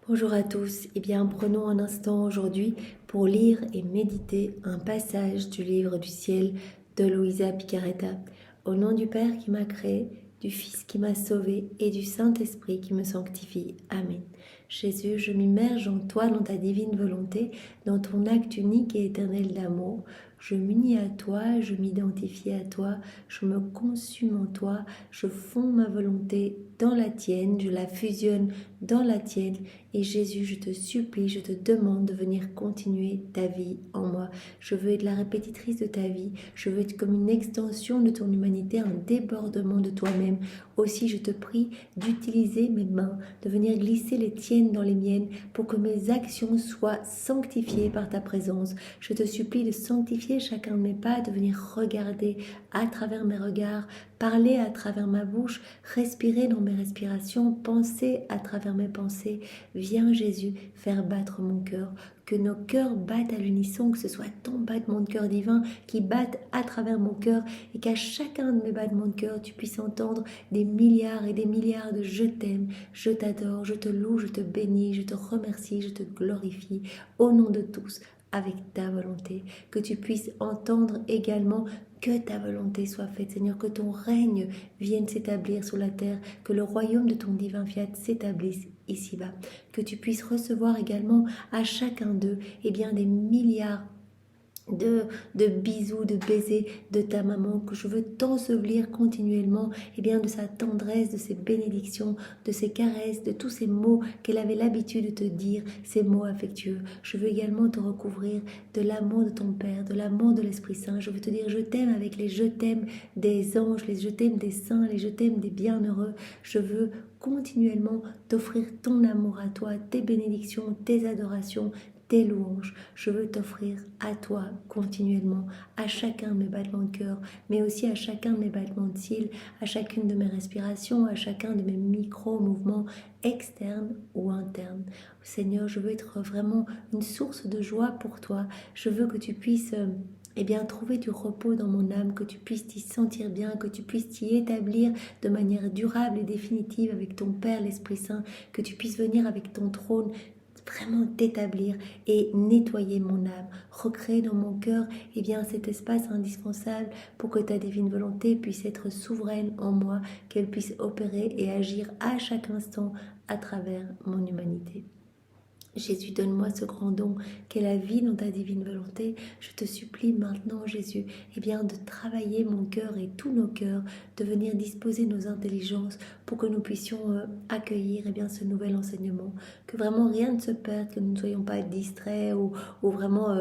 Bonjour à tous, prenons un instant aujourd'hui pour lire et méditer un passage du livre du ciel de Luisa Picaretta. Au nom du Père qui m'a créé, du Fils qui m'a sauvé et du Saint-Esprit qui me sanctifie. Amen. Jésus, je m'immerge en toi, dans ta divine volonté, dans ton acte unique et éternel d'amour. Je m'unis à toi, je m'identifie à toi, je me consume en toi, je fonds ma volonté dans la tienne, je la fusionne dans la tienne. Et Jésus, je te supplie, je te demande de venir continuer ta vie en moi. Je veux être la répétitrice de ta vie, je veux être comme une extension de ton humanité, un débordement de toi-même. Aussi, je te prie d'utiliser mes mains, de venir glisser les tiennes dans les miennes pour que mes actions soient sanctifiées par ta présence. Je te supplie de sanctifier chacun de mes pas, de venir regarder à travers mes regards, parler à travers ma bouche, respirer dans mes respirations, penser à travers mes pensées. Viens Jésus faire battre mon cœur, que nos cœurs battent à l'unisson, que ce soit ton battement de cœur divin qui batte à travers mon cœur et qu'à chacun de mes battements de cœur, tu puisses entendre des milliards et des milliards de je t'aime, je t'adore, je te loue, je te bénis, je te remercie, je te glorifie au nom de tous avec ta volonté, que tu puisses entendre également que ta volonté soit faite, Seigneur, que ton règne vienne s'établir sur la terre, que le royaume de ton divin fiat s'établisse ici-bas, que tu puisses recevoir également à chacun d'eux des milliards de bisous, de baisers de ta maman, que je veux t'ensevelir continuellement, de sa tendresse, de ses bénédictions, de ses caresses, de tous ces mots qu'elle avait l'habitude de te dire, ces mots affectueux. Je veux également te recouvrir de l'amour de ton Père, de l'amour de l'Esprit Saint. Je veux te dire je t'aime avec les je t'aime des anges, les je t'aime des saints, les je t'aime des bienheureux. Je veux continuellement t'offrir ton amour à toi, tes bénédictions, tes adorations, tes louanges. Je veux t'offrir à toi continuellement, à chacun de mes battements de cœur, mais aussi à chacun de mes battements de cils, à chacune de mes respirations, à chacun de mes micro-mouvements externes ou internes. Seigneur, je veux être vraiment une source de joie pour toi. Je veux que tu puisses trouver du repos dans mon âme, que tu puisses t'y sentir bien, que tu puisses t'y établir de manière durable et définitive avec ton Père, l'Esprit Saint, que tu puisses venir avec ton trône vraiment t'établir et nettoyer mon âme, recréer dans mon cœur cet espace indispensable pour que ta divine volonté puisse être souveraine en moi, qu'elle puisse opérer et agir à chaque instant à travers mon humanité. Jésus, donne-moi ce grand don qu'est la vie dans ta divine volonté. Je te supplie maintenant, Jésus, de travailler mon cœur et tous nos cœurs, de venir disposer nos intelligences pour que nous puissions accueillir ce nouvel enseignement. Que vraiment rien ne se perde, que nous ne soyons pas distraits ou vraiment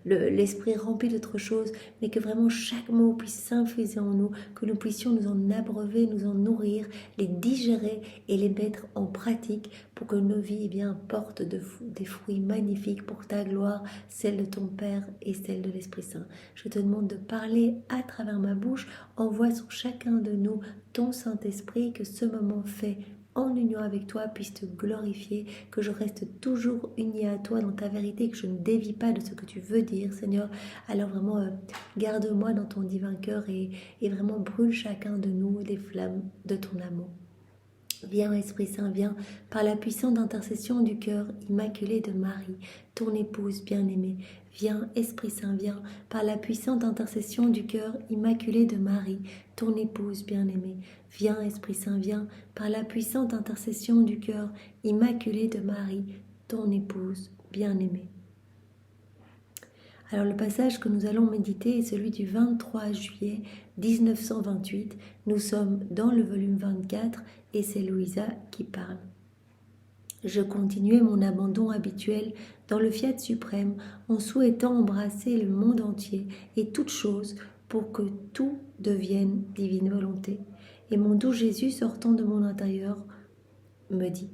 l'esprit rempli d'autre chose, mais que vraiment chaque mot puisse s'infuser en nous, que nous puissions nous en abreuver, nous en nourrir, les digérer et les mettre en pratique pour que nos vies portent des fruits magnifiques pour ta gloire, celle de ton Père et celle de l'Esprit Saint. Je te demande de parler à travers ma bouche, envoie sur chacun de nous ton Saint-Esprit, que ce moment fait en union avec toi puisse te glorifier, que je reste toujours unie à toi dans ta vérité, que je ne dévie pas de ce que tu veux dire, Seigneur. Alors vraiment, garde-moi dans ton divin cœur et vraiment brûle chacun de nous des flammes de ton amour. Viens Esprit Saint, viens par la puissante intercession du cœur immaculé de Marie, ton épouse bien-aimée. Viens Esprit Saint, viens par la puissante intercession du cœur immaculé de Marie, ton épouse bien-aimée. Viens Esprit Saint, viens par la puissante intercession du cœur immaculé de Marie, ton épouse bien-aimée. Alors le passage que nous allons méditer est celui du 23 juillet 1928. Nous sommes dans le volume 24 et c'est Luisa qui parle. Je continuais mon abandon habituel dans le fiat suprême en souhaitant embrasser le monde entier et toutes choses pour que tout devienne divine volonté. Et mon doux Jésus sortant de mon intérieur me dit: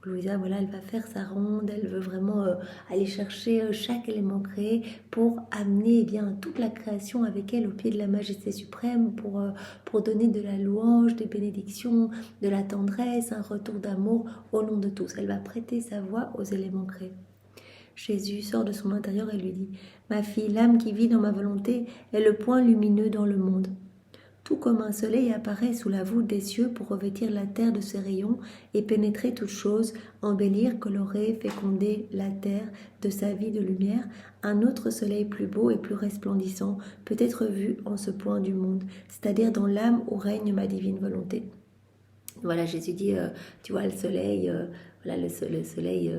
Luisa, voilà, elle va faire sa ronde, elle veut vraiment aller chercher chaque élément créé pour amener toute la création avec elle au pied de la majesté suprême, pour donner de la louange, des bénédictions, de la tendresse, un retour d'amour au nom de tous. Elle va prêter sa voix aux éléments créés. Jésus sort de son intérieur et lui dit: Ma fille, l'âme qui vit dans ma volonté est le point lumineux dans le monde. tout comme un soleil apparaît sous la voûte des cieux pour revêtir la terre de ses rayons et pénétrer toutes choses, embellir, colorer, féconder la terre de sa vie de lumière, un autre soleil plus beau et plus resplendissant peut être vu en ce point du monde, c'est-à-dire dans l'âme où règne ma divine volonté. Voilà, Jésus dit, tu vois, le soleil, voilà, le soleil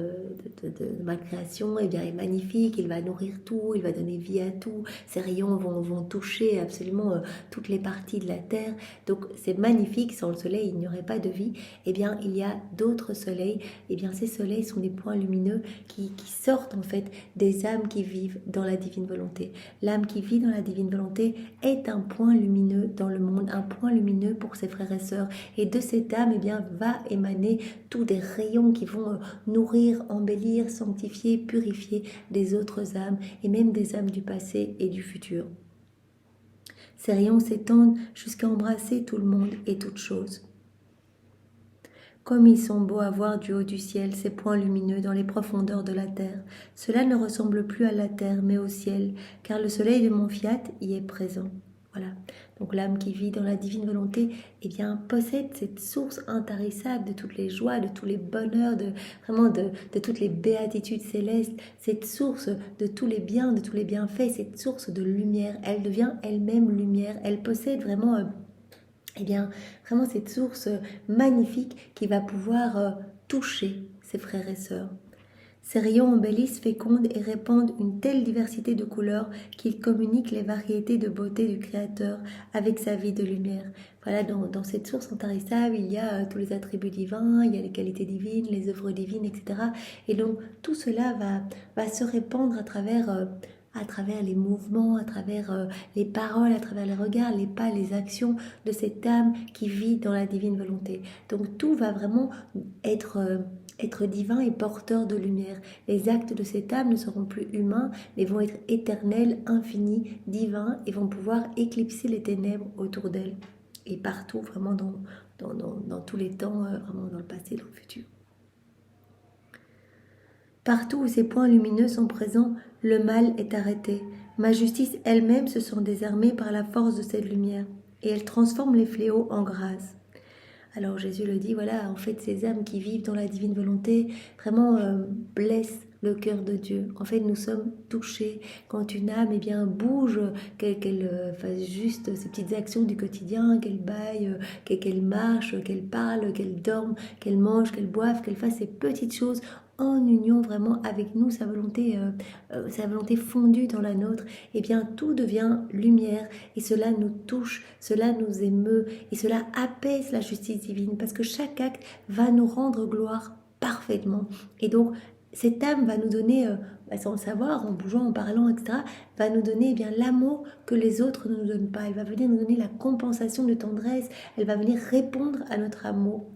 de ma création, eh bien, est magnifique, il va nourrir tout, il va donner vie à tout, ses rayons vont toucher absolument toutes les parties de la terre, donc c'est magnifique, sans le soleil, il n'y aurait pas de vie. Eh bien, il y a d'autres soleils, eh bien, ces soleils sont des points lumineux qui sortent en fait des âmes qui vivent dans la divine volonté. L'âme qui vit dans la divine volonté est un point lumineux dans le monde, un point lumineux pour ses frères et sœurs, et de cette âme, eh bien, va émaner tous des rayons qui vont nourrir, embellir, sanctifier, purifier des autres âmes et même des âmes du passé et du futur. Ces rayons s'étendent jusqu'à embrasser tout le monde et toutes choses. Comme ils sont beaux à voir du haut du ciel, ces points lumineux dans les profondeurs de la terre. Cela ne ressemble plus à la terre, mais au ciel, car le soleil de mon fiat y est présent. Voilà. Donc l'âme qui vit dans la divine volonté, eh bien, possède cette source intarissable de toutes les joies, de tous les bonheurs, de toutes les béatitudes célestes, cette source de tous les biens, de tous les bienfaits, cette source de lumière. Elle devient elle-même lumière. Elle possède vraiment, eh bien, vraiment cette source magnifique qui va pouvoir toucher ses frères et sœurs. Ces rayons embellissent, fécondent et répandent une telle diversité de couleurs qu'ils communiquent les variétés de beauté du Créateur avec sa vie de lumière. Voilà, dans cette source intarissable, il y a tous les attributs divins, il y a les qualités divines, les œuvres divines, etc. Et donc tout cela va se répandre à travers les mouvements, à travers les paroles, à travers les regards, les pas, les actions de cette âme qui vit dans la divine volonté. Donc tout va vraiment être divin et porteur de lumière. Les actes de cette âme ne seront plus humains, mais vont être éternels, infinis, divins, et vont pouvoir éclipser les ténèbres autour d'elle. Et partout, vraiment dans tous les temps, vraiment dans le passé, dans le futur. Partout où ces points lumineux sont présents, le mal est arrêté. Ma justice elle-même se sent désarmée par la force de cette lumière, et elle transforme les fléaux en grâce. Alors Jésus le dit, voilà, en fait, ces âmes qui vivent dans la divine volonté vraiment blessent le cœur de Dieu. En fait, nous sommes touchés quand une âme bouge, qu'elle fasse juste ces petites actions du quotidien, qu'elle baille, qu'elle marche, qu'elle parle, qu'elle dorme, qu'elle mange, qu'elle boive, qu'elle fasse ces petites choses en union vraiment avec nous, sa volonté fondue dans la nôtre, eh bien tout devient lumière et cela nous touche, cela nous émeut et cela apaise la justice divine parce que chaque acte va nous rendre gloire parfaitement. Et donc cette âme va nous donner, sans le savoir, en bougeant, en parlant, etc., va nous donner l'amour que les autres ne nous donnent pas. Elle va venir nous donner la compensation de tendresse, elle va venir répondre à notre amour.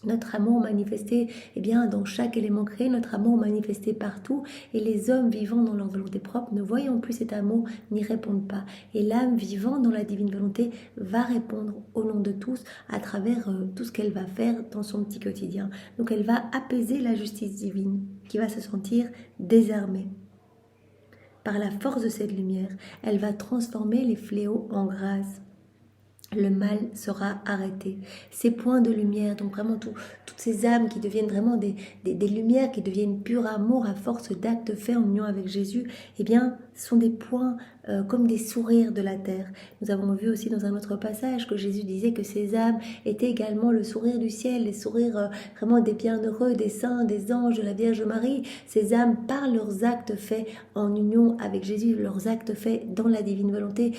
Notre amour manifesté dans chaque élément créé, notre amour manifesté partout, et les hommes vivant dans leur volonté propre ne voyant plus cet amour n'y répondent pas. Et l'âme vivant dans la divine volonté va répondre au nom de tous à travers tout ce qu'elle va faire dans son petit quotidien. Donc elle va apaiser la justice divine qui va se sentir désarmée. Par la force de cette lumière, elle va transformer les fléaux en grâce. Le mal sera arrêté. Ces points de lumière, donc vraiment toutes ces âmes qui deviennent vraiment des lumières, qui deviennent pur amour à force d'actes faits en union avec Jésus, sont des points comme des sourires de la terre. Nous avons vu aussi dans un autre passage que Jésus disait que ces âmes étaient également le sourire du ciel, les sourires vraiment des bienheureux, des saints, des anges, de la Vierge Marie. Ces âmes, par leurs actes faits en union avec Jésus, leurs actes faits dans la divine volonté,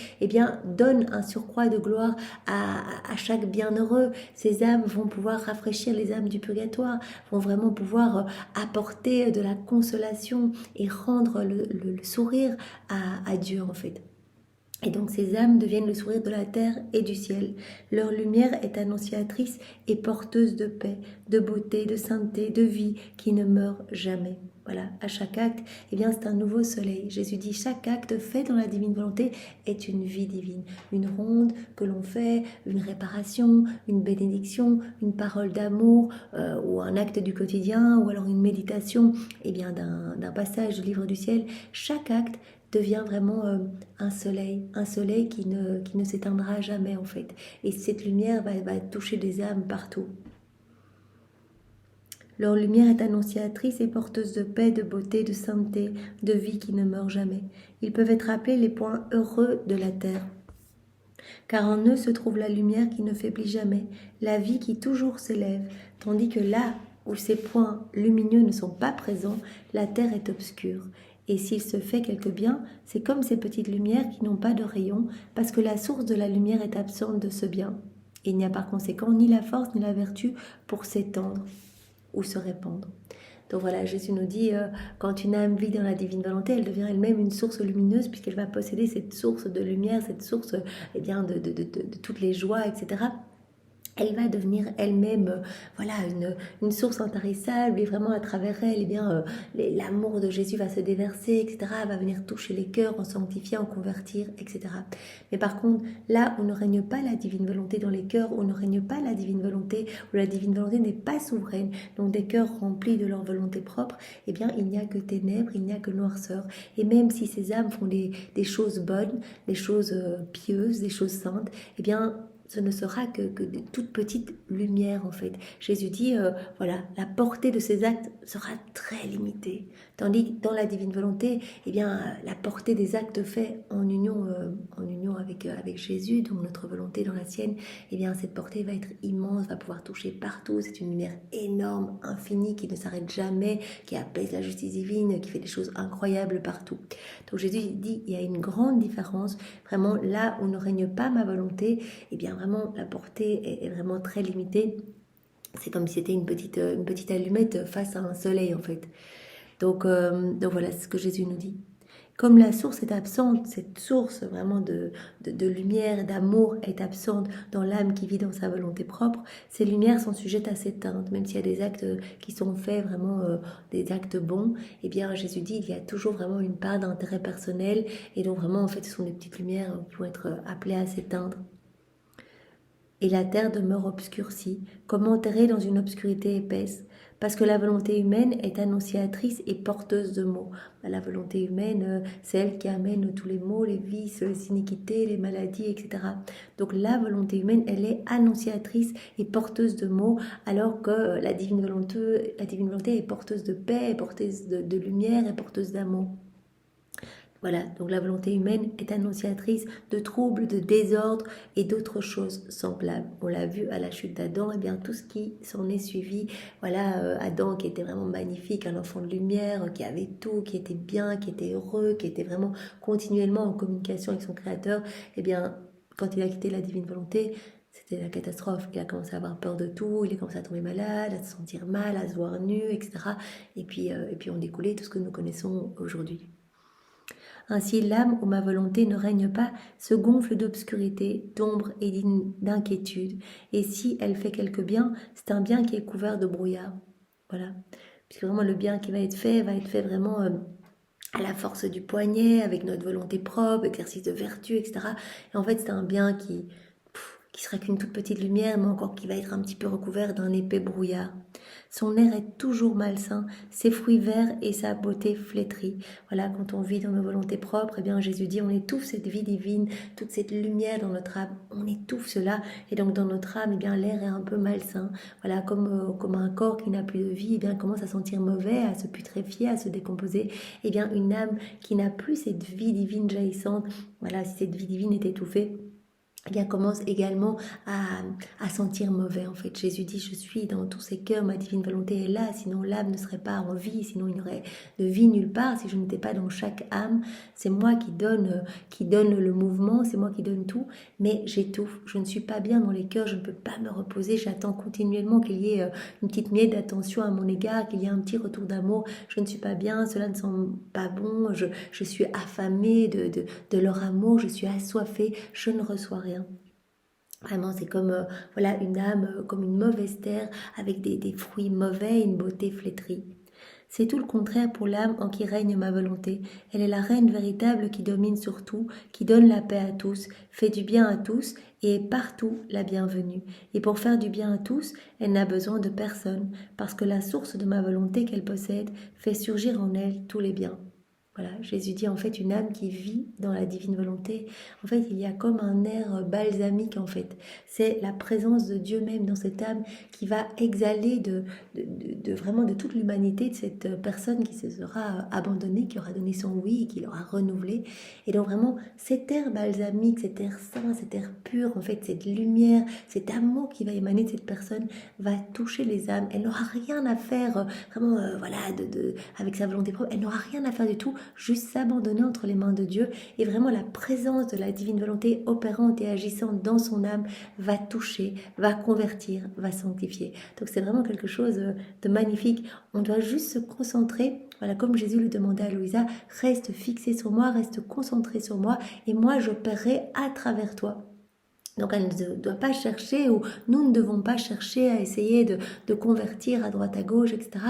donnent un surcroît de gloire à chaque bienheureux. Ces âmes vont pouvoir rafraîchir les âmes du purgatoire, vont vraiment pouvoir apporter de la consolation et rendre le sourire à Dieu en fait. Et donc ces âmes deviennent le sourire de la terre et du ciel. Leur lumière est annonciatrice et porteuse de paix, de beauté, de sainteté, de vie qui ne meurt jamais. Voilà, à chaque acte, c'est un nouveau soleil. Jésus dit, chaque acte fait dans la divine volonté est une vie divine. Une ronde que l'on fait, une réparation, une bénédiction, une parole d'amour, ou un acte du quotidien, ou alors une méditation, d'un passage du livre du ciel. Chaque acte devient vraiment un soleil qui ne s'éteindra jamais en fait. Et cette lumière va toucher des âmes partout. Leur lumière est annonciatrice et porteuse de paix, de beauté, de sainteté, de vie qui ne meurt jamais. Ils peuvent être appelés les points heureux de la terre. Car en eux se trouve la lumière qui ne faiblit jamais, la vie qui toujours s'élève, tandis que là où ces points lumineux ne sont pas présents, la terre est obscure. Et s'il se fait quelque bien, c'est comme ces petites lumières qui n'ont pas de rayon, parce que la source de la lumière est absente de ce bien. Et il n'y a par conséquent ni la force ni la vertu pour s'étendre ou se répandre. Donc voilà, Jésus nous dit, quand une âme vit dans la divine volonté, elle devient elle-même une source lumineuse puisqu'elle va posséder cette source de lumière, cette source de toutes les joies, etc. Elle va devenir elle-même voilà, une source intarissable et vraiment à travers elle, l'amour de Jésus va se déverser, etc. Elle va venir toucher les cœurs, en sanctifier, en convertir, etc. Mais par contre, là où ne règne pas la divine volonté dans les cœurs, où ne règne pas la divine volonté, où la divine volonté n'est pas souveraine, donc des cœurs remplis de leur volonté propre, eh bien il n'y a que ténèbres, il n'y a que noirceur. Et même si ces âmes font des choses bonnes, des choses pieuses, des choses saintes, eh bien ce ne sera que de toute petite lumière en fait. Jésus dit, voilà, la portée de ces actes sera très limitée. Tandis que dans la divine volonté, eh bien, la portée des actes faits en union avec Jésus, donc notre volonté dans la sienne, eh bien, cette portée va être immense, va pouvoir toucher partout. C'est une lumière énorme, infinie, qui ne s'arrête jamais, qui apaise la justice divine, qui fait des choses incroyables partout. Donc Jésus dit, il y a une grande différence, vraiment là où ne règne pas ma volonté, eh bien vraiment la portée est vraiment très limitée. C'est comme si c'était une petite allumette face à un soleil en fait. Donc voilà ce que Jésus nous dit. Comme la source est absente, cette source vraiment de lumière, d'amour est absente dans l'âme qui vit dans sa volonté propre, ces lumières sont sujettes à s'éteindre, même s'il y a des actes qui sont faits, vraiment des actes bons, eh bien Jésus dit il y a toujours vraiment une part d'intérêt personnel, et donc vraiment en fait ce sont des petites lumières qui vont être appelées à s'éteindre. Et la terre demeure obscurcie, comme enterrée dans une obscurité épaisse, parce que la volonté humaine est annonciatrice et porteuse de maux. La volonté humaine, c'est elle qui amène tous les maux, les vices, les iniquités, les maladies, etc. Donc la volonté humaine, elle est annonciatrice et porteuse de maux, alors que la divine volonté est porteuse de paix, est porteuse de lumière, est porteuse d'amour. Voilà, donc la volonté humaine est annonciatrice de troubles, de désordres et d'autres choses semblables. On l'a vu à la chute d'Adam, et bien tout ce qui s'en est suivi. Voilà, Adam qui était vraiment magnifique, un enfant de lumière, qui avait tout, qui était bien, qui était heureux, qui était vraiment continuellement en communication avec son Créateur. Et bien, quand il a quitté la divine volonté, c'était la catastrophe. Il a commencé à avoir peur de tout, il a commencé à tomber malade, à se sentir mal, à se voir nu, etc. Et puis on découlait tout ce que nous connaissons aujourd'hui. Ainsi, l'âme où ma volonté ne règne pas se gonfle d'obscurité, d'ombre et d'inquiétude. Et si elle fait quelque bien, c'est un bien qui est couvert de brouillard. Voilà. Puisque vraiment le bien qui va être fait vraiment à la force du poignet, avec notre volonté propre, exercice de vertu, etc. Et en fait, c'est un bien qui sera qu'une toute petite lumière, mais encore qui va être un petit peu recouvert d'un épais brouillard. Son air est toujours malsain, ses fruits verts et sa beauté flétrie. Voilà, quand on vit dans nos volontés propres, eh bien Jésus dit, on étouffe cette vie divine, toute cette lumière dans notre âme, on étouffe cela, et donc dans notre âme, eh bien l'air est un peu malsain. Voilà, comme un corps qui n'a plus de vie, eh bien commence à sentir mauvais, à se putréfier, à se décomposer. Eh bien une âme qui n'a plus cette vie divine jaillissante, voilà, si cette vie divine est étouffée, eh bien, commence également à sentir mauvais en fait. Jésus dit, je suis dans tous ces cœurs, ma divine volonté est là, sinon l'âme ne serait pas en vie, sinon il n'y aurait de vie nulle part, si je n'étais pas dans chaque âme. C'est moi qui donne le mouvement, c'est moi qui donne tout, mais j'étouffe, je ne suis pas bien dans les cœurs, je ne peux pas me reposer, j'attends continuellement qu'il y ait une petite miette d'attention à mon égard, qu'il y ait un petit retour d'amour, je ne suis pas bien, cela ne sent pas bon, je suis affamée de leur amour, je suis assoiffée, je ne reçois rien. Vraiment, c'est comme voilà, une âme, comme une mauvaise terre, avec des fruits mauvais et une beauté flétrie. C'est tout le contraire pour l'âme en qui règne ma volonté. Elle est la reine véritable qui domine sur tout, qui donne la paix à tous, fait du bien à tous et est partout la bienvenue. Et pour faire du bien à tous, elle n'a besoin de personne, parce que la source de ma volonté qu'elle possède fait surgir en elle tous les biens. Voilà, Jésus dit en fait une âme qui vit dans la divine volonté. En fait, il y a comme un air balsamique en fait. C'est la présence de Dieu même dans cette âme qui va exhaler vraiment de toute l'humanité de cette personne qui se sera abandonnée, qui aura donné son oui, qui l'aura renouvelé. Et donc vraiment, cet air balsamique, cet air saint, cet air pur, en fait, cette lumière, cet amour qui va émaner de cette personne va toucher les âmes. Elle n'aura rien à faire vraiment, voilà, avec sa volonté propre. Elle n'aura rien à faire du tout, juste s'abandonner entre les mains de Dieu. Et vraiment, la présence de la divine volonté opérante et agissante dans son âme va toucher, va convertir, va sanctifier. Donc c'est vraiment quelque chose de magnifique. On doit juste se concentrer, voilà, comme Jésus le demandait à Louisa, reste fixé sur moi, reste concentré sur moi, et moi j'opérerai à travers toi. Donc elle ne doit pas chercher, ou nous ne devons pas chercher à essayer de convertir à droite à gauche, etc.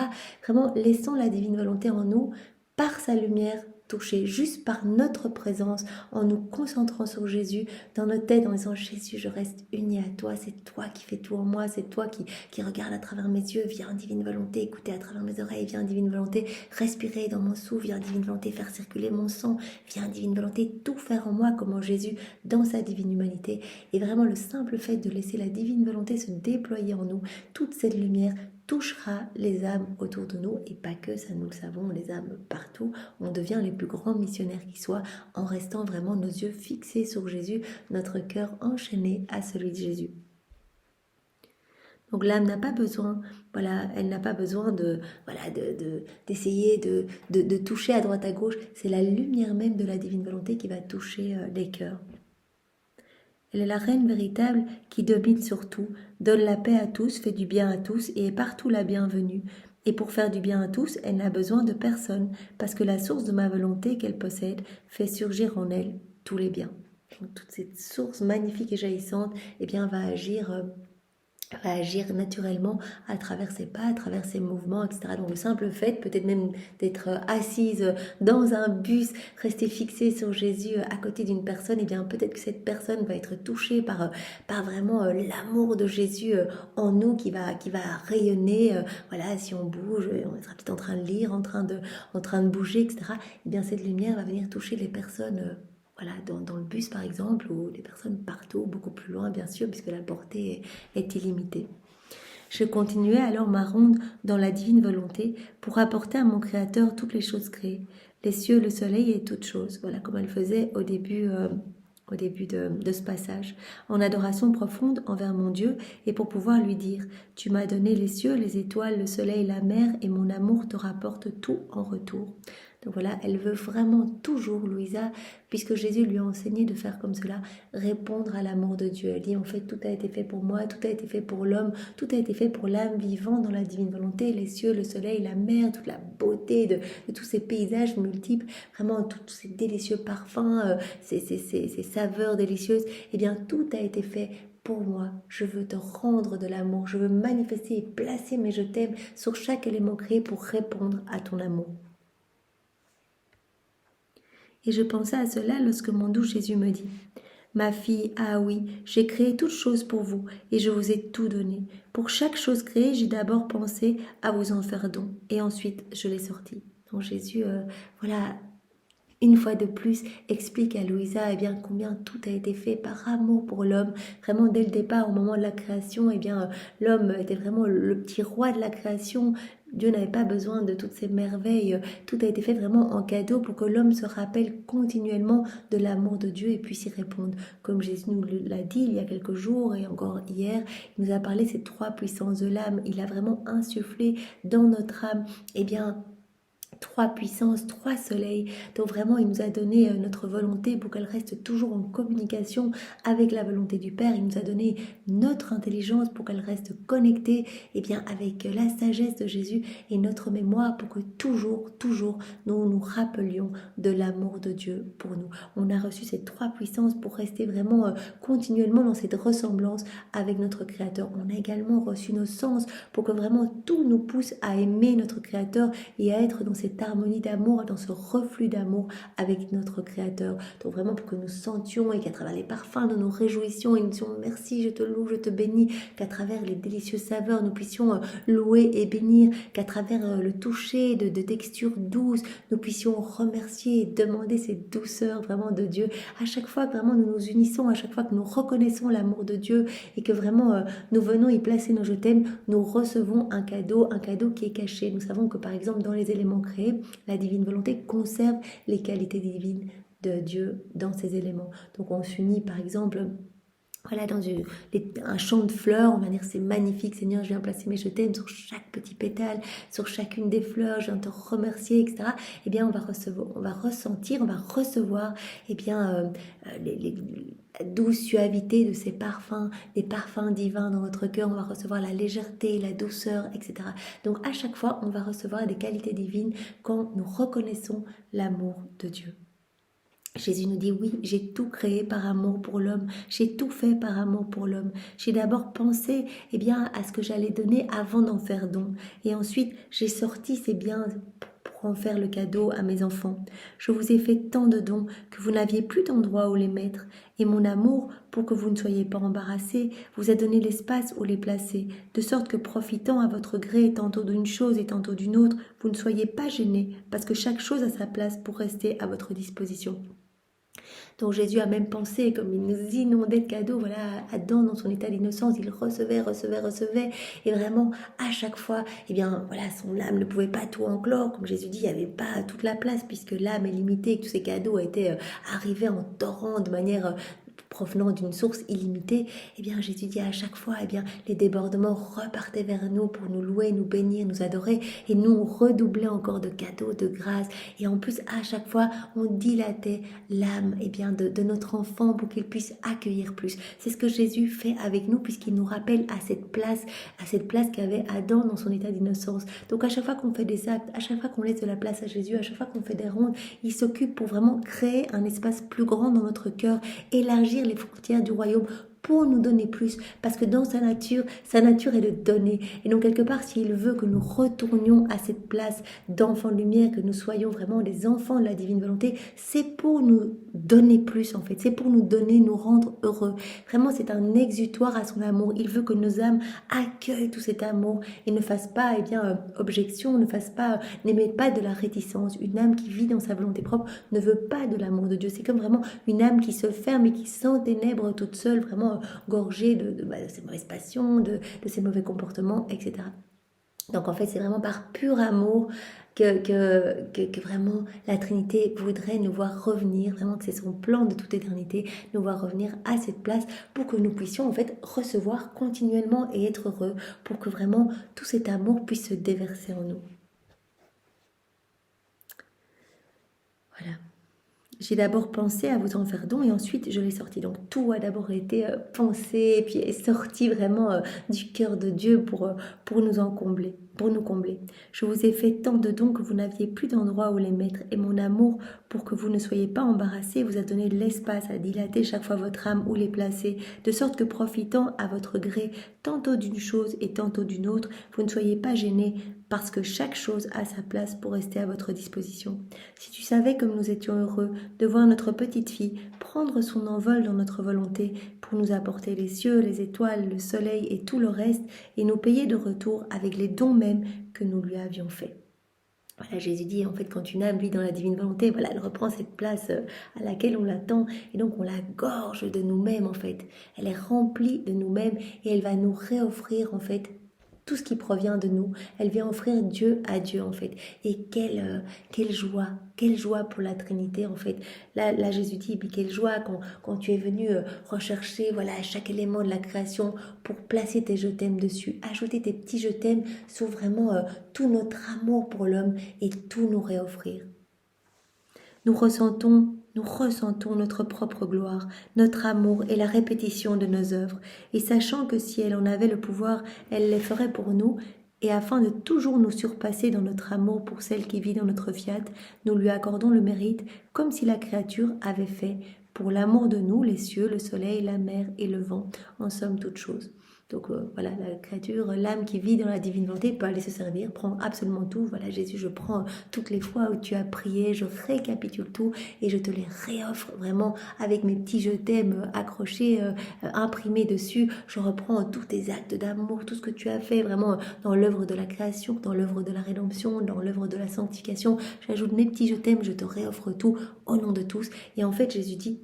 Vraiment, laissons la divine volonté en nous, par sa lumière, toucher, juste par notre présence, en nous concentrant sur Jésus, dans notre tête, en disant Jésus, je reste uni à toi, c'est toi qui fais tout en moi, c'est toi qui regarde à travers mes yeux, viens divine volonté, écoutez à travers mes oreilles, viens divine volonté, respirer dans mon souffle, viens divine volonté, faire circuler mon sang, viens divine volonté, tout faire en moi comme en Jésus, dans sa divine humanité. Et vraiment le simple fait de laisser la divine volonté se déployer en nous, toute cette lumière touchera les âmes autour de nous, et pas que, ça nous le savons, les âmes partout. On devient les plus grands missionnaires qui soient en restant vraiment nos yeux fixés sur Jésus, notre cœur enchaîné à celui de Jésus. Donc l'âme n'a pas besoin, voilà, elle n'a pas besoin d'essayer de toucher à droite à gauche. C'est la lumière même de la divine volonté qui va toucher les cœurs. Elle est la reine véritable qui domine sur tout, donne la paix à tous, fait du bien à tous et est partout la bienvenue. Et pour faire du bien à tous, elle n'a besoin de personne, parce que la source de ma volonté qu'elle possède fait surgir en elle tous les biens. Donc, toute cette source magnifique et jaillissante, eh bien, va agir naturellement à travers ses pas, à travers ses mouvements, etc. Donc le simple fait, peut-être même d'être assise dans un bus, rester fixée sur Jésus à côté d'une personne, et bien peut-être que cette personne va être touchée par vraiment l'amour de Jésus en nous qui va rayonner. Voilà, si on bouge, on sera peut-être en train de lire, en train de bouger, etc. Et bien cette lumière va venir toucher les personnes. Voilà, dans le bus par exemple, ou des personnes partout, beaucoup plus loin bien sûr, puisque la portée est illimitée. Je continuais alors ma ronde dans la divine volonté pour apporter à mon Créateur toutes les choses créées, les cieux, le soleil et toutes choses. Voilà comme elle faisait au début de ce passage, en adoration profonde envers mon Dieu, et pour pouvoir lui dire « Tu m'as donné les cieux, les étoiles, le soleil, la mer, et mon amour te rapporte tout en retour. » Donc voilà, elle veut vraiment toujours, Louisa, puisque Jésus lui a enseigné de faire comme cela, répondre à l'amour de Dieu. Elle dit en fait, tout a été fait pour moi, tout a été fait pour l'homme, tout a été fait pour l'âme vivante dans la divine volonté, les cieux, le soleil, la mer, toute la beauté de tous ces paysages multiples, vraiment tous ces délicieux parfums, ces saveurs délicieuses, eh bien tout a été fait pour moi. Je veux te rendre de l'amour, je veux manifester et placer mes je t'aime sur chaque élément créé pour répondre à ton amour. Et je pensais à cela lorsque mon doux Jésus me dit « Ma fille, ah oui, j'ai créé toutes choses pour vous et je vous ai tout donné. Pour chaque chose créée, j'ai d'abord pensé à vous en faire don et ensuite je l'ai sorti. » Donc Jésus, voilà, une fois de plus, explique à Louisa bien, combien tout a été fait par amour pour l'homme. Vraiment, dès le départ, au moment de la création, bien, l'homme était vraiment le petit roi de la création. Dieu n'avait pas besoin de toutes ces merveilles. Tout a été fait vraiment en cadeau pour que l'homme se rappelle continuellement de l'amour de Dieu et puisse y répondre. Comme Jésus nous l'a dit il y a quelques jours et encore hier, il nous a parlé de ces trois puissances de l'âme. Il a vraiment insufflé dans notre âme, bien, trois puissances, trois soleils. Donc vraiment, il nous a donné notre volonté pour qu'elle reste toujours en communication avec la volonté du Père. Il nous a donné notre intelligence pour qu'elle reste connectée bien, avec la sagesse de Jésus et notre mémoire pour que toujours nous nous rappelions de l'amour de Dieu pour nous. On a reçu ces trois puissances pour rester vraiment continuellement dans cette ressemblance avec notre Créateur. On a également reçu nos sens pour que vraiment tout nous pousse à aimer notre Créateur et à être dans cet cette harmonie d'amour, dans ce reflux d'amour avec notre Créateur. Donc vraiment pour que nous sentions et qu'à travers les parfums nous nous réjouissions et nous disions merci, je te loue, je te bénis, qu'à travers les délicieuses saveurs nous puissions louer et bénir, qu'à travers le toucher de textures douces, nous puissions remercier et demander cette douceur vraiment de Dieu. À chaque fois que vraiment nous nous unissons, à chaque fois que nous reconnaissons l'amour de Dieu et que vraiment nous venons y placer nos je t'aime, nous recevons un cadeau qui est caché. Nous savons que par exemple dans les éléments créés, la divine volonté conserve les qualités divines de Dieu dans ces éléments. Donc on s'unit par exemple voilà, dans un champ de fleurs, on va dire c'est magnifique Seigneur, je viens placer mes je t'aime sur chaque petit pétale, sur chacune des fleurs, je viens te remercier, etc. Eh bien on va recevoir eh bien, la douce suavité de ces parfums, des parfums divins dans notre cœur, on va recevoir la légèreté, la douceur, etc. Donc à chaque fois, on va recevoir des qualités divines quand nous reconnaissons l'amour de Dieu. Jésus nous dit oui, j'ai tout créé par amour pour l'homme, j'ai tout fait par amour pour l'homme. J'ai d'abord pensé eh bien, à ce que j'allais donner avant d'en faire don. Et ensuite, j'ai sorti ces biens pour en faire le cadeau à mes enfants. Je vous ai fait tant de dons que vous n'aviez plus d'endroit où les mettre. Et mon amour, pour que vous ne soyez pas embarrassés, vous a donné l'espace où les placer, de sorte que profitant à votre gré tantôt d'une chose et tantôt d'une autre, vous ne soyez pas gênés, parce que chaque chose a sa place pour rester à votre disposition. Donc Jésus a même pensé, comme il nous inondait de cadeaux, voilà, Adam dans son état d'innocence, il recevait, et vraiment à chaque fois, eh bien voilà, son âme ne pouvait pas tout enclore, comme Jésus dit, il n'y avait pas toute la place puisque l'âme est limitée, que tous ces cadeaux étaient arrivés en torrent de manière provenant d'une source illimitée, eh bien Jésus dit à chaque fois, eh bien les débordements repartaient vers nous pour nous louer, nous bénir, nous adorer, et nous on redoublait encore de cadeaux, de grâce, et en plus à chaque fois on dilatait l'âme eh bien de notre enfant pour qu'il puisse accueillir plus. C'est ce que Jésus fait avec nous puisqu'il nous rappelle à cette place qu'avait Adam dans son état d'innocence. Donc à chaque fois qu'on fait des actes, à chaque fois qu'on laisse de la place à Jésus, à chaque fois qu'on fait des rondes, il s'occupe pour vraiment créer un espace plus grand dans notre cœur, élargir les frontières du royaume pour nous donner plus, parce que dans sa nature est de donner. Et donc quelque part, s'il veut que nous retournions à cette place d'enfants de lumière, que nous soyons vraiment des enfants de la divine volonté, c'est pour nous donner plus en fait, c'est pour nous donner, nous rendre heureux. Vraiment, c'est un exutoire à son amour. Il veut que nos âmes accueillent tout cet amour et ne fassent pas objection, n'émettent pas de la réticence. Une âme qui vit dans sa volonté propre ne veut pas de l'amour de Dieu. C'est comme vraiment une âme qui se ferme et qui s'enténèbre toute seule, vraiment gorgée de ses mauvaises passions, de ses mauvais comportements, etc. Donc en fait, c'est vraiment par pur amour que vraiment la Trinité voudrait nous voir revenir, vraiment que c'est son plan de toute éternité, nous voir revenir à cette place pour que nous puissions en fait recevoir continuellement et être heureux, pour que vraiment tout cet amour puisse se déverser en nous. Voilà. J'ai d'abord pensé à vous en faire don et ensuite je l'ai sorti. Donc tout a d'abord été pensé et puis est sorti vraiment du cœur de Dieu pour nous combler. Je vous ai fait tant de dons que vous n'aviez plus d'endroit où les mettre, et mon amour, pour que vous ne soyez pas embarrassés, vous a donné de l'espace à dilater chaque fois votre âme où les placer, de sorte que profitant à votre gré tantôt d'une chose et tantôt d'une autre, vous ne soyez pas gênés, parce que chaque chose a sa place pour rester à votre disposition. Si tu savais comme nous étions heureux de voir notre petite fille prendre son envol dans notre volonté pour nous apporter les cieux, les étoiles, le soleil et tout le reste, et nous payer de retour avec les dons mêmes que nous lui avions faits. Voilà, Jésus dit en fait quand une âme vit dans la divine volonté, voilà, elle reprend cette place à laquelle on l'attend, et donc on la gorge de nous-mêmes en fait. Elle est remplie de nous-mêmes et elle va nous réoffrir en fait tout ce qui provient de nous. Elle vient offrir Dieu à Dieu en fait. Et quelle joie pour la Trinité en fait. Là Jésus dit, puis quelle joie quand tu es venu rechercher voilà chaque élément de la création pour placer tes je t'aime dessus, ajouter tes petits je t'aime sur vraiment tout notre amour pour l'homme et tout nous réoffrir. Nous ressentons notre propre gloire, notre amour et la répétition de nos œuvres, et sachant que si elle en avait le pouvoir, elle les ferait pour nous, et afin de toujours nous surpasser dans notre amour pour celle qui vit dans notre fiat, nous lui accordons le mérite, comme si la créature avait fait, pour l'amour de nous, les cieux, le soleil, la mer et le vent, en somme toutes choses. Donc voilà, la créature, l'âme qui vit dans la divine volonté peut aller se servir, prendre absolument tout. Voilà, Jésus, je prends toutes les fois où tu as prié, je récapitule tout et je te les réoffre vraiment avec mes petits je t'aime accrochés, imprimés dessus. Je reprends tous tes actes d'amour, tout ce que tu as fait vraiment dans l'œuvre de la création, dans l'œuvre de la rédemption, dans l'œuvre de la sanctification. J'ajoute mes petits je t'aime, je te réoffre tout au nom de tous. Et en fait, Jésus dit,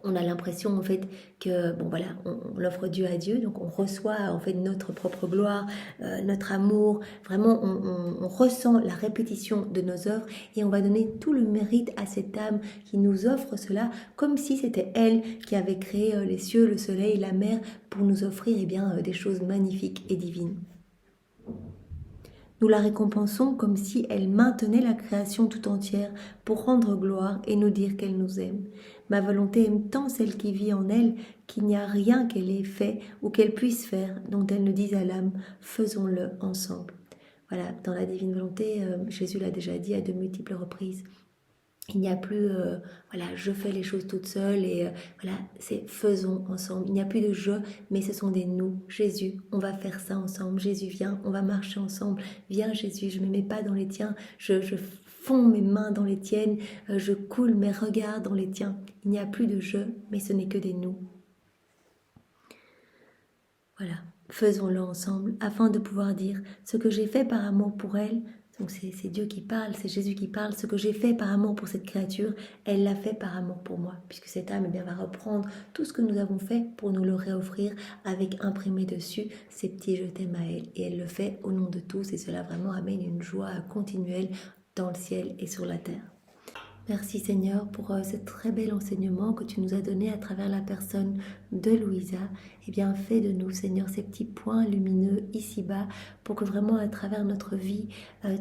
on a l'impression en fait que bon voilà, on l'offre Dieu à Dieu, donc on reçoit en fait notre propre gloire, notre amour, vraiment on ressent la répétition de nos œuvres et on va donner tout le mérite à cette âme qui nous offre cela, comme si c'était elle qui avait créé les cieux, le soleil, la mer pour nous offrir eh bien, des choses magnifiques et divines. Nous la récompensons comme si elle maintenait la création tout entière pour rendre gloire et nous dire qu'elle nous aime. Ma volonté aime tant celle qui vit en elle qu'il n'y a rien qu'elle ait fait ou qu'elle puisse faire dont elle ne dise à l'âme « faisons-le ensemble ». Voilà, dans la divine volonté, Jésus l'a déjà dit à de multiples reprises. Il n'y a plus, voilà, je fais les choses toute seule et voilà, c'est faisons ensemble. Il n'y a plus de je, mais ce sont des nous. Jésus, on va faire ça ensemble. Jésus, viens, on va marcher ensemble. Viens Jésus, je ne me mets pas dans les tiens, je fonds mes mains dans les tiennes, je coule mes regards dans les tiens. Il n'y a plus de je, mais ce n'est que des nous. Voilà, faisons-le ensemble afin de pouvoir dire ce que j'ai fait par amour pour elle. Donc c'est Dieu qui parle, c'est Jésus qui parle. Ce que j'ai fait par amour pour cette créature, elle l'a fait par amour pour moi. Puisque cette âme eh bien, va reprendre tout ce que nous avons fait pour nous le réoffrir avec imprimé dessus ces petits je t'aime à elle. Et elle le fait au nom de tous et cela vraiment amène une joie continuelle dans le ciel et sur la terre. Merci Seigneur pour ce très bel enseignement que tu nous as donné à travers la personne de Louisa. Eh bien, fais de nous, Seigneur, ces petits points lumineux ici-bas pour que vraiment à travers notre vie,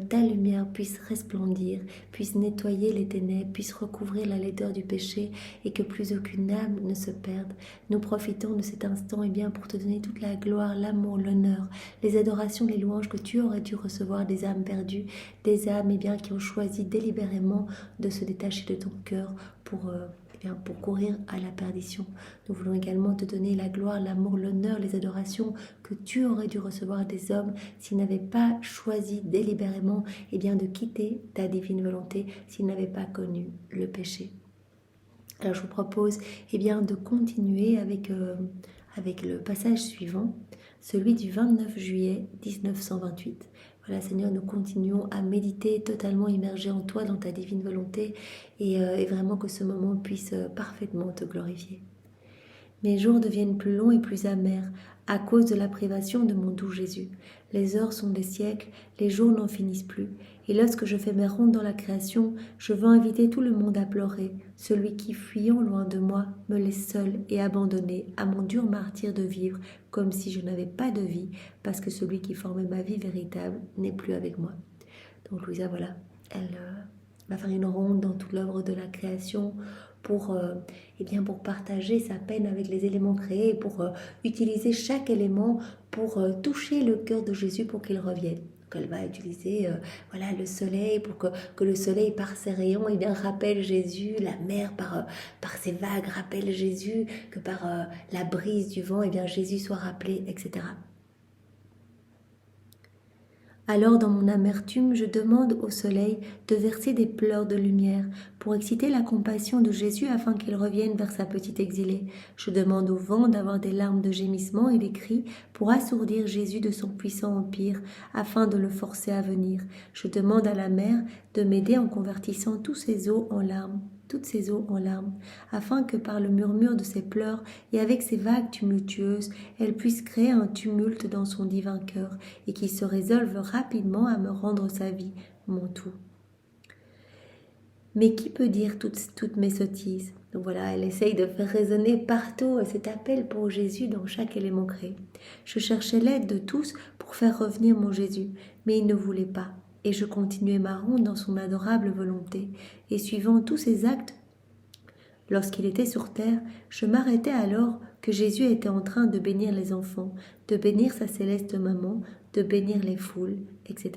ta lumière puisse resplendir, puisse nettoyer les ténèbres, puisse recouvrir la laideur du péché et que plus aucune âme ne se perde. Nous profitons de cet instant eh bien, pour te donner toute la gloire, l'amour, l'honneur, les adorations, les louanges que tu aurais dû recevoir des âmes perdues, des âmes eh bien, qui ont choisi délibérément de se détacher de ton cœur pour courir à la perdition. Nous voulons également te donner la gloire, l'amour, l'honneur, les adorations que tu aurais dû recevoir des hommes s'ils n'avaient pas choisi délibérément eh bien, de quitter ta divine volonté, s'ils n'avaient pas connu le péché. Alors je vous propose eh bien, de continuer avec le passage suivant, celui du 29 juillet 1928. Voilà Seigneur, nous continuons à méditer totalement immergés en toi, dans ta divine volonté et vraiment que ce moment puisse parfaitement te glorifier. Mes jours deviennent plus longs et plus amers à cause de la privation de mon doux Jésus. Les heures sont des siècles, les jours n'en finissent plus. Et lorsque je fais mes rondes dans la création, je veux inviter tout le monde à pleurer, celui qui, fuyant loin de moi, me laisse seul et abandonné à mon dur martyre de vivre comme si je n'avais pas de vie, parce que celui qui formait ma vie véritable n'est plus avec moi. Donc Louisa, voilà, elle va faire une ronde dans toute l'œuvre de la création pour partager sa peine avec les éléments créés, pour utiliser chaque élément pour toucher le cœur de Jésus pour qu'il revienne. Donc elle va utiliser le soleil pour que le soleil par ses rayons rappelle Jésus, la mer par ses vagues rappelle Jésus, que par la brise du vent Jésus soit rappelé, etc. Alors dans mon amertume, je demande au soleil de verser des pleurs de lumière pour exciter la compassion de Jésus afin qu'il revienne vers sa petite exilée. Je demande au vent d'avoir des larmes de gémissement et des cris pour assourdir Jésus de son puissant empire afin de le forcer à venir. Je demande à la mer de m'aider en convertissant tous ces eaux en larmes. Toutes ces eaux en larmes, afin que par le murmure de ses pleurs et avec ses vagues tumultueuses, elle puisse créer un tumulte dans son divin cœur et qui se résolve rapidement à me rendre sa vie, mon tout. Mais qui peut dire toutes mes sottises? Donc voilà, elle essaye de faire résonner partout cet appel pour Jésus dans chaque élément créé. Je cherchais l'aide de tous pour faire revenir mon Jésus, mais il ne voulait pas. Et je continuais ma ronde dans son adorable volonté, et suivant tous ses actes, lorsqu'il était sur terre, je m'arrêtais alors que Jésus était en train de bénir les enfants, de bénir sa céleste maman, de bénir les foules, etc.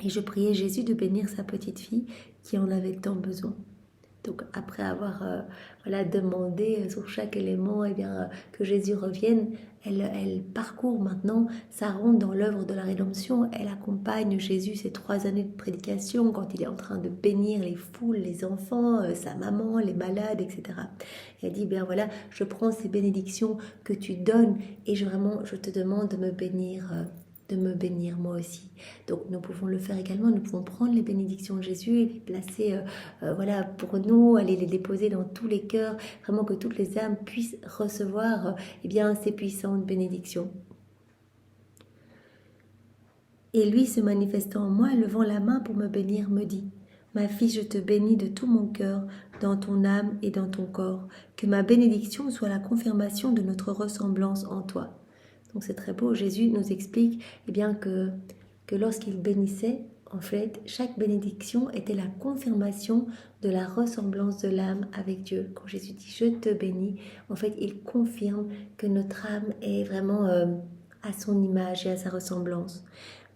Et je priais Jésus de bénir sa petite fille qui en avait tant besoin. Donc après avoir voilà, demandé sur chaque élément eh bien, que Jésus revienne, elle parcourt maintenant, ça rentre dans l'œuvre de la rédemption, elle accompagne Jésus ces 3 années de prédication quand il est en train de bénir les foules, les enfants, sa maman, les malades, etc. Et elle dit, bien voilà, je prends ces bénédictions que tu donnes et je te demande de me bénir moi aussi. Donc nous pouvons le faire également, nous pouvons prendre les bénédictions de Jésus et les placer voilà, pour nous, aller les déposer dans tous les cœurs, vraiment que toutes les âmes puissent recevoir eh bien, ces puissantes bénédictions. Et lui, se manifestant en moi, levant la main pour me bénir, me dit, ma fille, je te bénis de tout mon cœur, dans ton âme et dans ton corps, que ma bénédiction soit la confirmation de notre ressemblance en toi. Donc c'est très beau, Jésus nous explique eh bien, que lorsqu'il bénissait, en fait, chaque bénédiction était la confirmation de la ressemblance de l'âme avec Dieu. Quand Jésus dit « je te bénis », en fait, il confirme que notre âme est vraiment à son image et à sa ressemblance.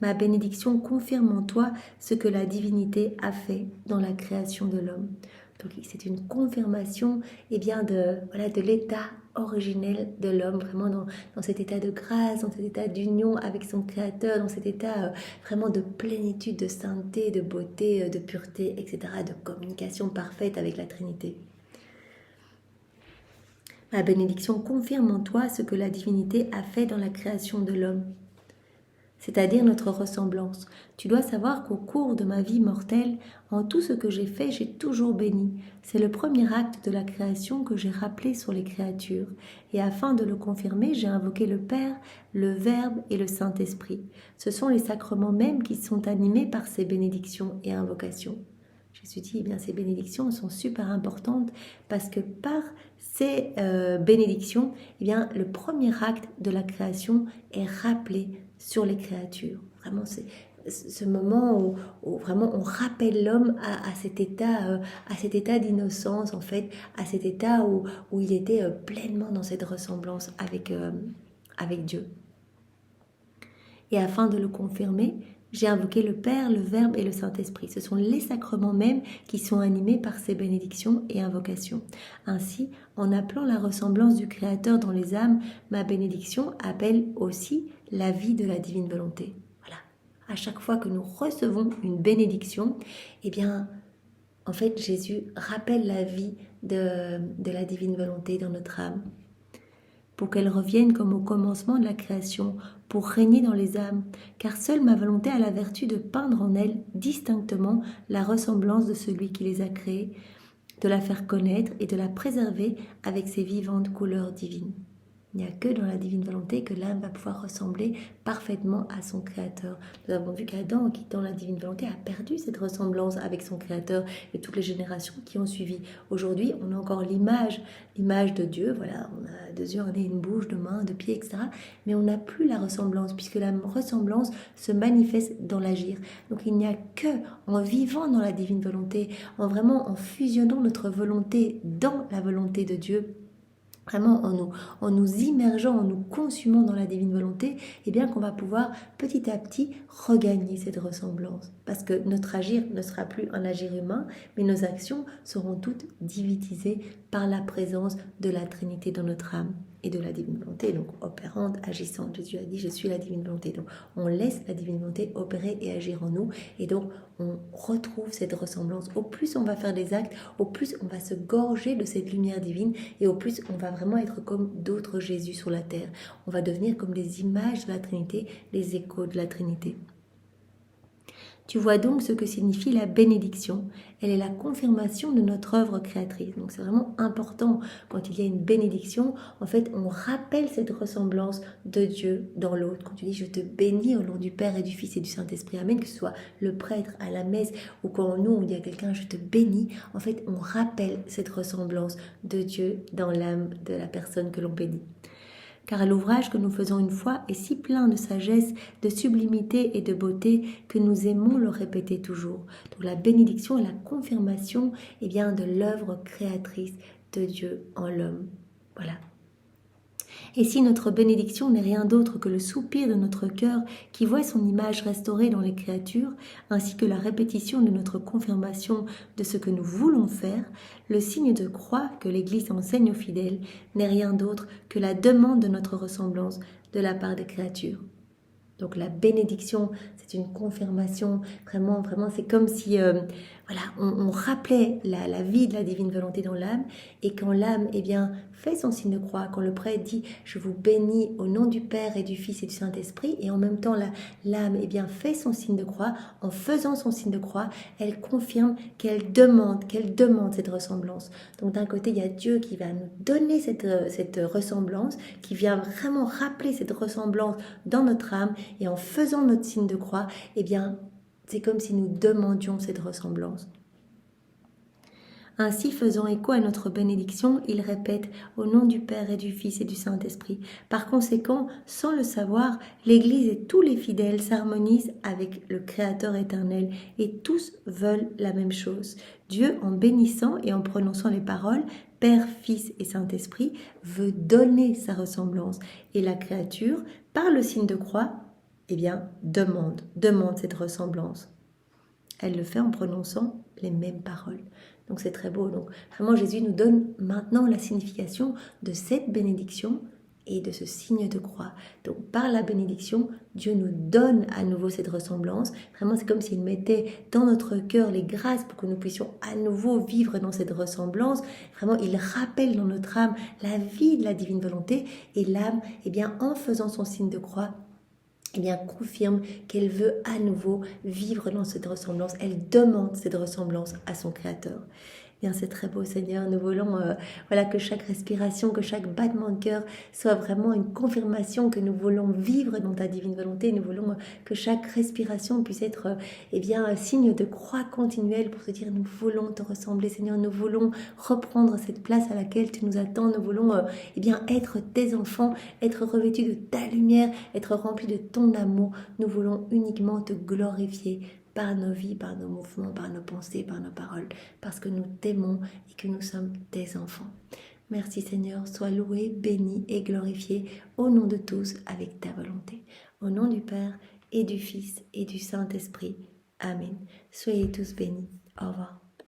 Ma bénédiction confirme en toi ce que la divinité a fait dans la création de l'homme. Donc c'est une confirmation eh bien, de l'état originel de l'homme, vraiment dans cet état de grâce, dans cet état d'union avec son Créateur, dans cet état vraiment de plénitude, de sainteté, de beauté, de pureté, etc., de communication parfaite avec la Trinité. Ma bénédiction confirme en toi ce que la divinité a fait dans la création de l'homme, c'est-à-dire notre ressemblance. Tu dois savoir qu'au cours de ma vie mortelle, en tout ce que j'ai fait, j'ai toujours béni. C'est le premier acte de la création que j'ai rappelé sur les créatures. Et afin de le confirmer, j'ai invoqué le Père, le Verbe et le Saint-Esprit. Ce sont les sacrements mêmes qui sont animés par ces bénédictions et invocations. Jésus dit, eh bien, ces bénédictions sont super importantes parce que par ces bénédictions, eh bien, le premier acte de la création est rappelé sur les créatures. Vraiment, c'est ce moment où vraiment on rappelle l'homme à cet état d'innocence, en fait, à cet état où il était pleinement dans cette ressemblance avec Dieu. Et afin de le confirmer, j'ai invoqué le Père, le Verbe et le Saint-Esprit. Ce sont les sacrements mêmes qui sont animés par ces bénédictions et invocations. Ainsi, en appelant la ressemblance du Créateur dans les âmes, ma bénédiction appelle aussi la vie de la divine volonté. Voilà. À chaque fois que nous recevons une bénédiction, eh bien, en fait, Jésus rappelle la vie de la divine volonté dans notre âme, pour qu'elle revienne comme au commencement de la création, pour régner dans les âmes, car seule ma volonté a la vertu de peindre en elle distinctement la ressemblance de celui qui les a créées, de la faire connaître et de la préserver avec ses vivantes couleurs divines. Il n'y a que dans la divine volonté que l'âme va pouvoir ressembler parfaitement à son Créateur. Nous avons vu qu'Adam, qui dans la divine volonté, a perdu cette ressemblance avec son Créateur et toutes les générations qui ont suivi. Aujourd'hui, on a encore l'image de Dieu. Voilà, on a 2 yeux, un nez, une bouche, 2 mains, 2 pieds, etc. Mais on n'a plus la ressemblance, puisque la ressemblance se manifeste dans l'agir. Donc il n'y a que en vivant dans la divine volonté, en fusionnant notre volonté dans la volonté de Dieu, vraiment en nous immergeant, en nous consumant dans la divine volonté, eh bien qu'on va pouvoir petit à petit regagner cette ressemblance. Parce que notre agir ne sera plus un agir humain, mais nos actions seront toutes divinisées par la présence de la Trinité dans notre âme et de la divine volonté, donc opérante, agissante. Jésus a dit, je suis la divine volonté. Donc on laisse la divine volonté opérer et agir en nous, et donc on retrouve cette ressemblance. Au plus on va faire des actes, au plus on va se gorger de cette lumière divine, et au plus on va vraiment être comme d'autres Jésus sur la terre. On va devenir comme des images de la Trinité, les échos de la Trinité. Tu vois donc ce que signifie la bénédiction. Elle est la confirmation de notre œuvre créatrice. Donc c'est vraiment important quand il y a une bénédiction. En fait, on rappelle cette ressemblance de Dieu dans l'autre. Quand tu dis « je te bénis au nom du Père et du Fils et du Saint-Esprit », Amen, que ce soit le prêtre à la messe ou quand nous on dit à quelqu'un « je te bénis », en fait, on rappelle cette ressemblance de Dieu dans l'âme de la personne que l'on bénit. Car l'ouvrage que nous faisons une fois est si plein de sagesse, de sublimité et de beauté que nous aimons le répéter toujours. Donc la bénédiction est la confirmation de l'œuvre créatrice de Dieu en l'homme. Voilà. Et si notre bénédiction n'est rien d'autre que le soupir de notre cœur qui voit son image restaurée dans les créatures, ainsi que la répétition de notre confirmation de ce que nous voulons faire, le signe de croix que l'Église enseigne aux fidèles n'est rien d'autre que la demande de notre ressemblance de la part des créatures. Donc la bénédiction, c'est une confirmation, vraiment, c'est comme si on rappelait la vie de la divine volonté dans l'âme, et quand l'âme fait son signe de croix, quand le prêtre dit « Je vous bénis au nom du Père et du Fils et du Saint-Esprit », et en même temps l'âme fait son signe de croix, en faisant son signe de croix, elle confirme qu'elle demande cette ressemblance. Donc d'un côté, il y a Dieu qui va nous donner cette ressemblance, qui vient vraiment rappeler cette ressemblance dans notre âme, et en faisant notre signe de croix, c'est comme si nous demandions cette ressemblance. Ainsi, faisant écho à notre bénédiction, il répète « Au nom du Père et du Fils et du Saint-Esprit ». Par conséquent, sans le savoir, l'Église et tous les fidèles s'harmonisent avec le Créateur éternel et tous veulent la même chose. Dieu, en bénissant et en prononçant les paroles « Père, Fils et Saint-Esprit », veut donner sa ressemblance. Et la créature, par le signe de croix, demande cette ressemblance. Elle le fait en prononçant les mêmes paroles. Donc c'est très beau. Donc vraiment Jésus nous donne maintenant la signification de cette bénédiction et de ce signe de croix. Donc par la bénédiction, Dieu nous donne à nouveau cette ressemblance. Vraiment c'est comme s'il mettait dans notre cœur les grâces pour que nous puissions à nouveau vivre dans cette ressemblance. Vraiment il rappelle dans notre âme la vie de la divine volonté, et l'âme, en faisant son signe de croix, confirme qu'elle veut à nouveau vivre dans cette ressemblance. Elle demande cette ressemblance à son Créateur. C'est très beau, Seigneur. Nous voulons que chaque respiration, que chaque battement de cœur soit vraiment une confirmation que nous voulons vivre dans ta divine volonté. Nous voulons que chaque respiration puisse être un signe de croix continuelle pour se dire nous voulons te ressembler, Seigneur. Nous voulons reprendre cette place à laquelle tu nous attends. Nous voulons être tes enfants, être revêtus de ta lumière, être remplis de ton amour. Nous voulons uniquement te glorifier par nos vies, par nos mouvements, par nos pensées, par nos paroles, parce que nous t'aimons et que nous sommes tes enfants. Merci Seigneur, sois loué, béni et glorifié au nom de tous avec ta volonté. Au nom du Père et du Fils et du Saint-Esprit. Amen. Soyez tous bénis. Au revoir.